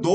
2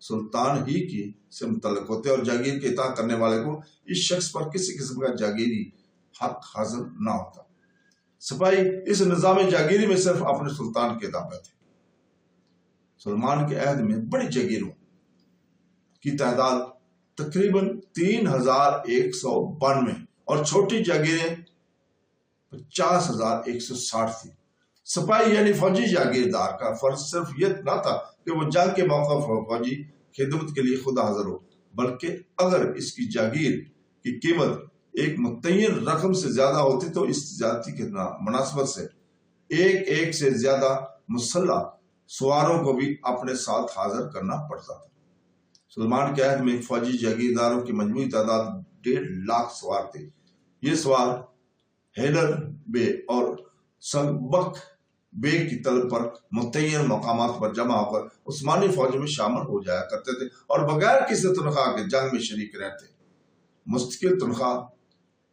سلطان ہی کی سے متعلق ہوتے ہیں، اور جاگیر کے اطاعت کرنے والے کو اس شخص پر کسی قسم کا جاگیری حق حاصل نہ ہوتا۔ سپاہی اس نظام جاگیری میں صرف اپنے سلطان کے تابع تھے۔ سلمان کے عہد میں بڑی جاگیروں کی تعداد تقریباً 3192 اور چھوٹی جاگیریں 50,160 تھی۔ سپاہی یعنی فوجی جاگیردار کا فرض صرف یہ نہ تھا کہ وہ جنگ کے موقع پر فوجی خدمت کے لیے خود حاضر ہو، بلکہ اگر اس کی جاگیر کی قیمت ایک متعین رقم سے زیادہ ہوتی تو اس زیادتی کی مناسبت سے ایک سے زیادہ مسلح سواروں کو بھی اپنے ساتھ حاضر کرنا پڑتا تھا۔ سلمان کے عہد میں فوجی جاگیرداروں کی مجموعی تعداد 1.5 لاکھ سوار تھے۔ یہ سوار حیدر بے اور سلجوق بے کی طلب پر متعین مقامات پر جمع ہو کر عثمانی فوج میں شامل ہو جایا کرتے تھے اور بغیر کسی تنخواہ کے جنگ میں شریک رہتے۔ مستقل تنخواہ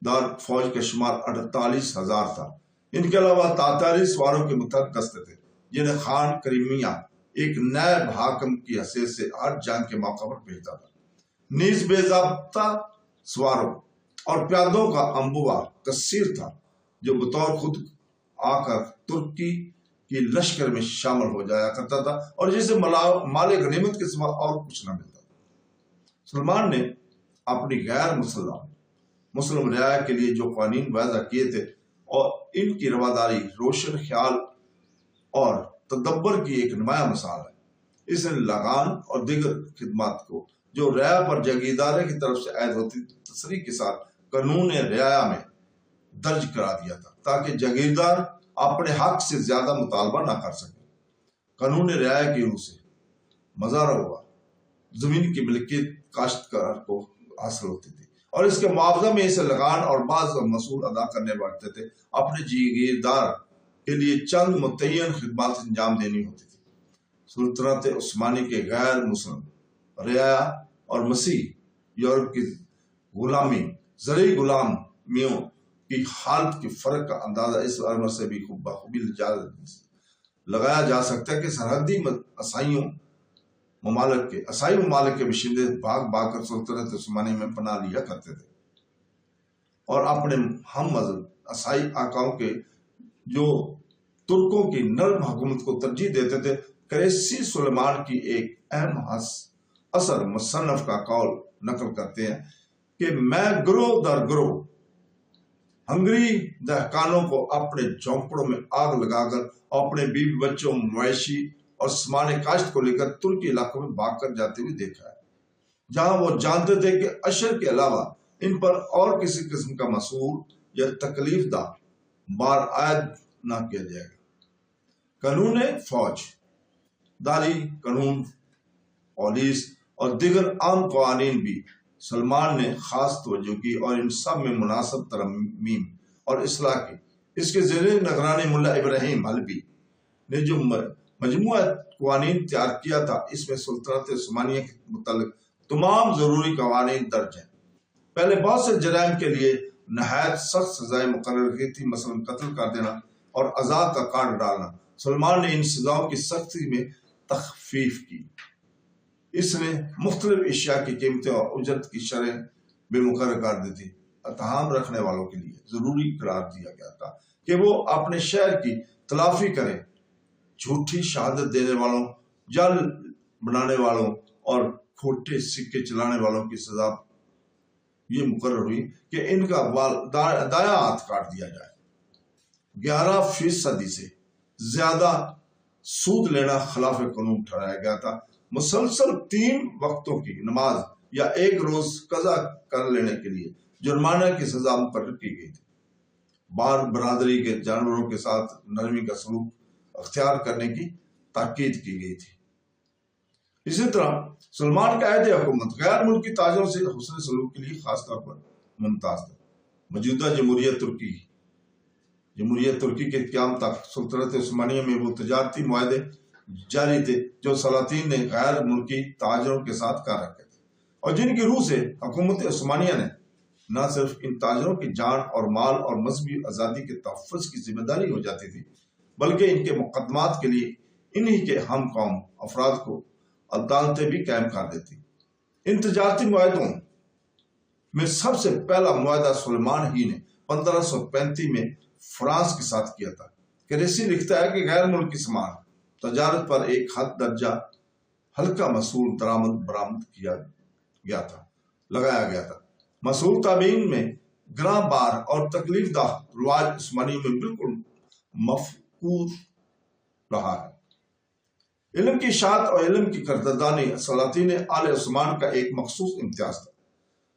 دار فوج کا شمار 48,000 تھا۔ ان کے علاوہ 43 سواروں کے متحد دستے تھے جنہیں خان کریمیہ ایک نائب حاکم کی حیثیت سے ہر جنگ کے موقع پر بھیجتا تھا۔ نیز بے ضابطہ سواروں اور پیادوں کا انبوہ کثیر تھا جو بطور خود آ کر ترکی کی لشکر میں شامل ہو جایا کرتا تھا اور جسے مال غنیمت کے سوا اور کچھ نہ ملتا تھا۔ سلمان نے اپنی غیر مسلم رعایا کے لیے جو قوانین وضع کیے تھے اور ان کی رواداری روشن خیال اور تدبر کی ایک نمایاں مثال ہے۔ اس نے لگان اور دیگر خدمات کو جو رعایا پر جاگیردار کی طرف سے عائد ہوتی تصریح کے ساتھ قانون رعایا میں درج کرا دیا تھا تاکہ جاگیردار اپنے حق سے زیادہ مطالبہ نہ کر سکے۔ قانون رعایا کی روح سے مزارع ہوا زمین کی ملکیت کاشتکار کو حاصل ہوتی تھی اور اس کے معاوضہ میں اسے لگان اور بعض مسئول ادا کرنے پڑتے تھے۔ اپنے جاگیردار کے لیے چند متعین خدمات انجام دینی ہوتی تھی۔ سلطنت عثمانی کے غیر مسلم رعایا اور مسیح یورپ کی غلامی زرعی غلامیوں کی حالت کے فرق کا اندازہ اس عمر سے بھی بخوبی لگایا جا سکتا ہے کہ سرحدی عیسائی ممالک کے باشندے بھاگ کر سلطنت عثمانی میں پناہ لیا کرتے تھے اور اپنے ہم مذہب عیسائی آقاؤں کے جو ترکوں کی نرم حکومت کو ترجیح دیتے تھے۔ کریسی سلیمان کی ایک اہم اثر مصنف کا قول نقل کرتے ہیں کہ میں گروہ در گروہ ہنگری دہقانوں کو اپنے جھونپڑوں میں آگ لگا کر اپنے بیوی بچوں مویشی اور سامان کاشت کو لے کر ترکی علاقوں میں بھاگ کر جاتے ہوئے دیکھا ہے، جہاں وہ جانتے تھے کہ اشر کے علاوہ ان پر اور کسی قسم کا مسئول یا تکلیف دہ بار عائد نہ کیا جائے گا۔ قانون فوج داری، قانون پولیس اور دیگر عام قوانین بھی سلمان نے خاص توجہ کی اور ان سب میں مناسب ترمیم اور اصلاح کی۔ اس کے زیر نگرانی ملا ابراہیم حلبی نے جو مجموعہ قوانین تیار کیا تھا اس میں سلطنت عثمانیہ کے متعلق تمام ضروری قوانین درج ہیں۔ پہلے بہت سے جرائم کے لیے نہایت سخت سزائیں مقرر کی تھی، مثلا قتل کر دینا اور عذاب کا کاٹ ڈالنا۔ سلمان نے ان سزاؤں کی سختی میں تخفیف کی۔ اس نے مختلف اشیاء کی قیمتیں اور اجرت کی شرح بھی مقرر کر دی تھی۔ اتہام رکھنے والوں کے لیے ضروری قرار دیا گیا تھا کہ وہ اپنے شہر کی تلافی کریں۔ جھوٹی شہادت دینے والوں، جال بنانے والوں اور کھوٹے سکے چلانے والوں کی سزا یہ مقرر ہوئی کہ ان کا دایاں ہاتھ کاٹ دیا جائے۔ 11% سے زیادہ سود لینا خلاف قانون ٹھہرایا گیا تھا۔ مسلسل 3 وقتوں کی نماز یا ایک روز قضا کر لینے کے لیے جرمانہ کی سزا مقرر کی گئی تھی۔ بار برادری کے جانوروں کے ساتھ نرمی کا سلوک اختیار کرنے کی تاکید کی گئی تھی۔ اسی طرح سلمان کا عہد حکومت غیر ملکی تاجروں سے حسن سلوک کے لیے خاص طور پر ممتاز تھا۔ موجودہ جمہوریہ ترکی کے قیام تک سلطنت عثمانیہ میں وہ تجارتی معاہدے جاری تھے جو سلاطین نے غیر ملکی تاجروں کے ساتھ کر رکھے تھے اور جن کی روح سے حکومت عثمانیہ نے نہ صرف ان تاجروں کی جان اور مال اور مذہبی آزادی کے تحفظ کی ذمہ داری ہو جاتی تھی، بلکہ ان کے مقدمات کے لیے انہی کے ہم قوم افراد کو عدالتیں بھی قائم کر دیتی۔ ان تجارتی معاہدوں میں سب سے پہلا معاہدہ سلیمان ہی نے 1535 میں فرانس کے ساتھ کیا تھا۔ کریسی لکھتا ہے کہ غیر ملکی سامان تجارت پر ایک حد درجہ ہلکا مسئول درآمد برآمد کیا گیا تھا، لگایا گیا تھا۔ مسئول تابعین میں گراں بار اور تکلیف دہ رواج عثمانیوں میں بالکل مفقود رہا ہے۔ علم کی اشاعت اور علم کی قدردانی سلاطین آل عثمان کا ایک مخصوص امتیاز تھا۔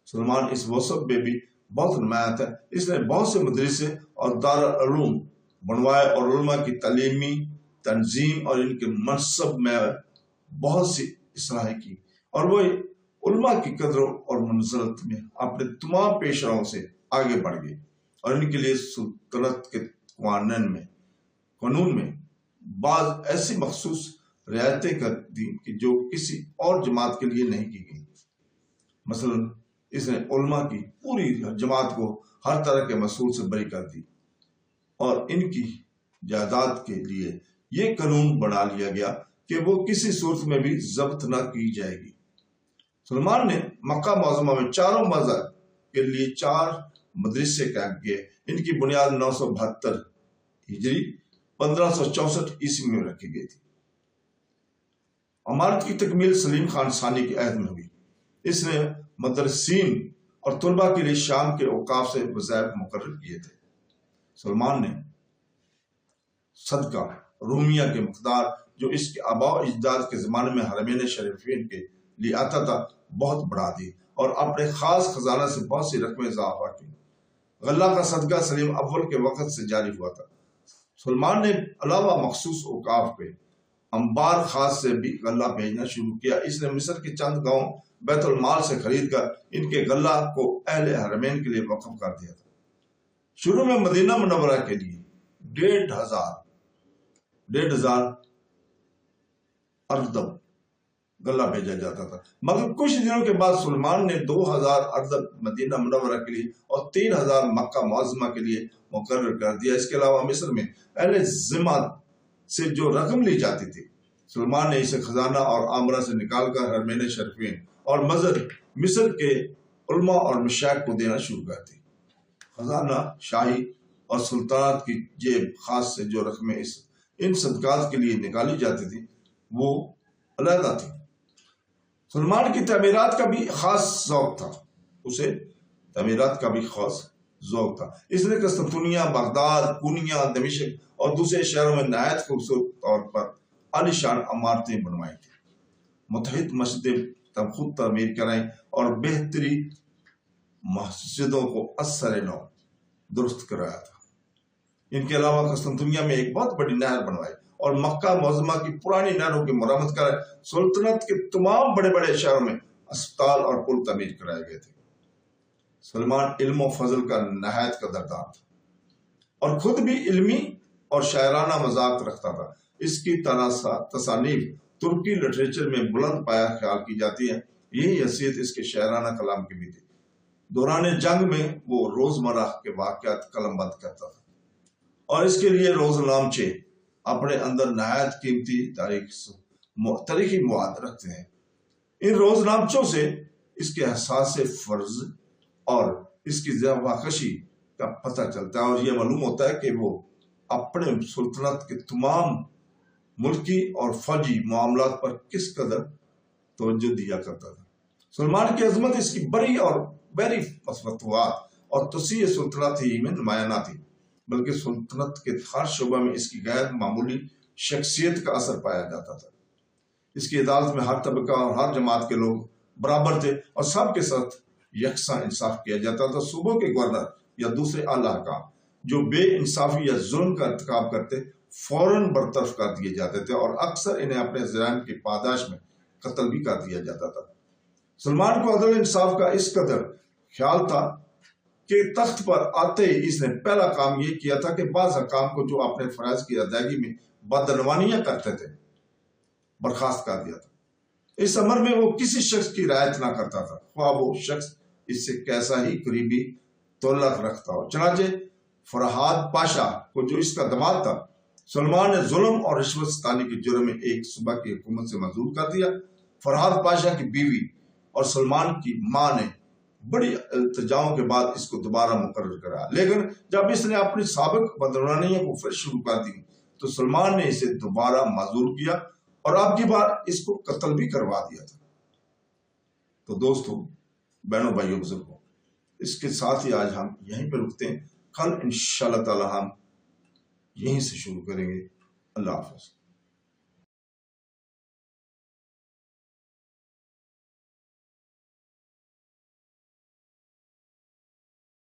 سلمان اس وصف میں بھی بہت نمایاں تھا۔ اس نے بہت سے مدرسے اور دارالعلوم بنوائے اور علماء کی تعلیمی تنظیم اور ان کے منصب میں بہت سی اصلاحیں کی، اور وہ علماء کی قدر اور منزلت میں اپنے تمام پیش رووں سے آگے بڑھ گئے، اور ان کے لیے سلطنت کے قانون میں بعض ایسی مخصوص رعایتیں کر دی کہ جو کسی اور جماعت کے لیے نہیں کی گئی۔ مثلا اس نے علماء کی پوری جماعت کو ہر طرح کے مسئول سے بری کر دی، اور ان کی جائیداد کے لیے یہ قانون بنا لیا گیا کہ وہ کسی صورت میں بھی ضبط نہ کی جائے گی۔ سلمان نے مکہ معظمہ میں چاروں مذہب کے لیے 4 مدرسے قائم کیے۔ ان کی بنیاد 972 ہجری 1564 عیسوی میں رکھی گئی تھی۔ عمارت کی تکمیل سلیم خان ثانی کی عہد میں ہوئی۔ اس نے مدرسین اور طلباء کے لیے شام کے اوقاف سے وظائف مقرر کیے تھے۔ سلمان نے صدقہ رومیہ کے مقدار جو اس کے آباء و اجداد کے زمانے میں حرمین شریفین کے لیے آتا تھا بہت بڑھا دی، اور اپنے خاص خزانہ سے بہت سی رقمیں اضافہ کی۔ غلہ کا صدقہ سلیم اول کے وقت سے جاری ہوا تھا۔ سلمان نے علاوہ مخصوص اوقاف پہ انبار خاص سے بھی غلہ بھیجنا شروع کیا۔ اس نے مصر کے چند گاؤں بیت المال سے خرید کر ان کے غلہ کو اہل حرمین کے لیے وقف کر دیا تھا۔ شروع میں مدینہ منورہ کے لیے 1,500 اردب غلہ بھیجا جاتا تھا، مگر کچھ دنوں کے بعد سلمان نے 2,000 اردب مدینہ منورہ کے لیے اور 3,000 مکہ معظمہ کے لیے مقرر کر دیا۔ اس کے علاوہ مصر میں اہل ذمہ سے جو رقم لی جاتی تھی، سلمان نے اسے خزانہ اور آمرہ سے نکال کر حرمین شریفین اور مصر کے علماء اور مشائخ کو دینا شروع کر دی۔ خزانہ شاہی اور سلطنت کی جیب خاص سے جو رقمیں ان صدقات کے لیے نکالی جاتی تھی وہ علیحدہ تھی۔ سلمان کی تعمیرات کا بھی خاص ذوق تھا۔ اس نے قسطنطنیہ، بغداد، پونیا، دمشق اور دوسرے شہروں میں نہایت خوبصورت طور پر عالی شان عمارتیں بنوائی تھیں، متحد مسجدیں خود تعمیر کرائیں اور بہتری مسجدوں کو اثر نو درست کرایا تھا۔ ان کے علاوہ قسطنطنیہ میں ایک بہت بڑی نہر بنوائی اور مکہ معظمہ کی پرانی نہروں کی مرمت کرائے۔ سلطنت کے تمام بڑے بڑے شہروں میں اسپتال اور پل تعمیر کرائے گئے تھے۔ سلمان علم و فضل کا نہایت قدردان تھا اور خود بھی علمی اور شاعرانہ مذاق رکھتا تھا۔ اس کی تصانیف ترکی لٹریچر میں بلند پایہ خیال کی جاتی ہے۔ یہی حیثیت اس کے شاعرانہ کلام کی بھی تھی۔ دوران جنگ میں وہ روزمرہ کے واقعات قلم بند کرتا تھا، اور اس کے لیے روز نامچے اپنے اندر نہایت قیمتی تاریخی مواد رکھتے ہیں۔ ان روز نامچوں سے اس کے احساس فرض اور اس کی زیباکشی کا پتہ چلتا ہے، اور یہ معلوم ہوتا ہے کہ وہ اپنے سلطنت کے تمام ملکی اور فوجی معاملات پر کس قدر توجہ دیا کرتا تھا۔ سلمان کی عظمت اس کی بڑی اور بڑی فتوحات اور توسیع سلطنت ہی میں نمایاں نہ تھی، بلکہ سلطنت کے ہر شعبہ میں اس کی غیر معمولی شخصیت کا اثر پایا جاتا تھا۔ اس کی عدالت میں ہر طبقہ اور ہر جماعت کے لوگ برابر تھے اور سب کے ساتھ یکساں انصاف کیا جاتا تھا۔ صوبوں کے گورنر یا دوسرے اعلیٰ حکام جو بے انصافی یا ظلم کا ارتکاب کرتے فوراً برطرف کر دیے جاتے تھے، اور اکثر انہیں اپنے جرائم کی پاداش میں قتل بھی کر دیا جاتا تھا۔ سلمان کو عدل انصاف کا اس قدر خیال تھا کہ تخت پر آتے ہی اس نے پہلا کام یہ کیا تھا کہ بعض حکام کو جو اپنے فرائض کی ادائیگی میں بدعنوانیاں کرتے تھے برخاست کر دیا تھا۔ اس امر میں وہ کسی شخص کی رعایت نہ کرتا تھا، خواہ وہ شخص اس سے کیسا ہی قریبی تعلق رکھتا ہو۔ چنانچہ فرہاد پاشا کو جو اس کا داماد تھا، سلمان نے ظلم اور رشوت ستانی کے جرم میں ایک صوبہ کی حکومت سے معزول کر دیا۔ فرحاد پاشا کی بیوی اور سلمان کی ماں نے بڑی التجاؤں کے بعد اس کو دوبارہ مقرر کرا، لیکن جب اس نے اپنی سابق بدعنوانیوں کو پھر شروع کر دی تو سلمان نے اسے دوبارہ معذور کیا اور اب کی بار اس کو قتل بھی کروا دیا تھا۔ تو دوستو، بہنوں، بھائیوں، بزرگوں، اس کے ساتھ ہی آج ہم یہیں پہ رکتے ہیں۔ کل انشاءاللہ تعالی ہم یہیں سے شروع کریں گے۔ اللہ حافظ۔